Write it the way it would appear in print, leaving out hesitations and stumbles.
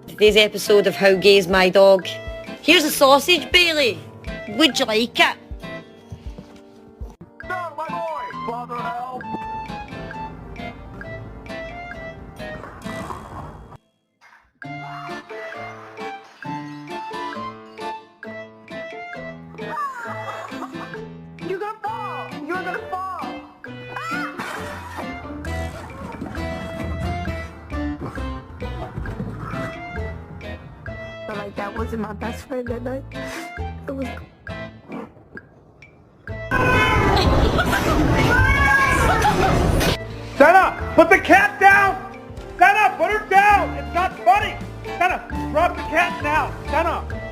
Today's episode of How Gay's My Dog. Here's a sausage, Bailey. Would you like it? No, my boy! Father, help! You're gonna fall! You're gonna fall! But like that wasn't my best friend that night. It was. Senna, put the cat down! Senna, put her down! It's not funny! Senna, drop the cat now! Senna!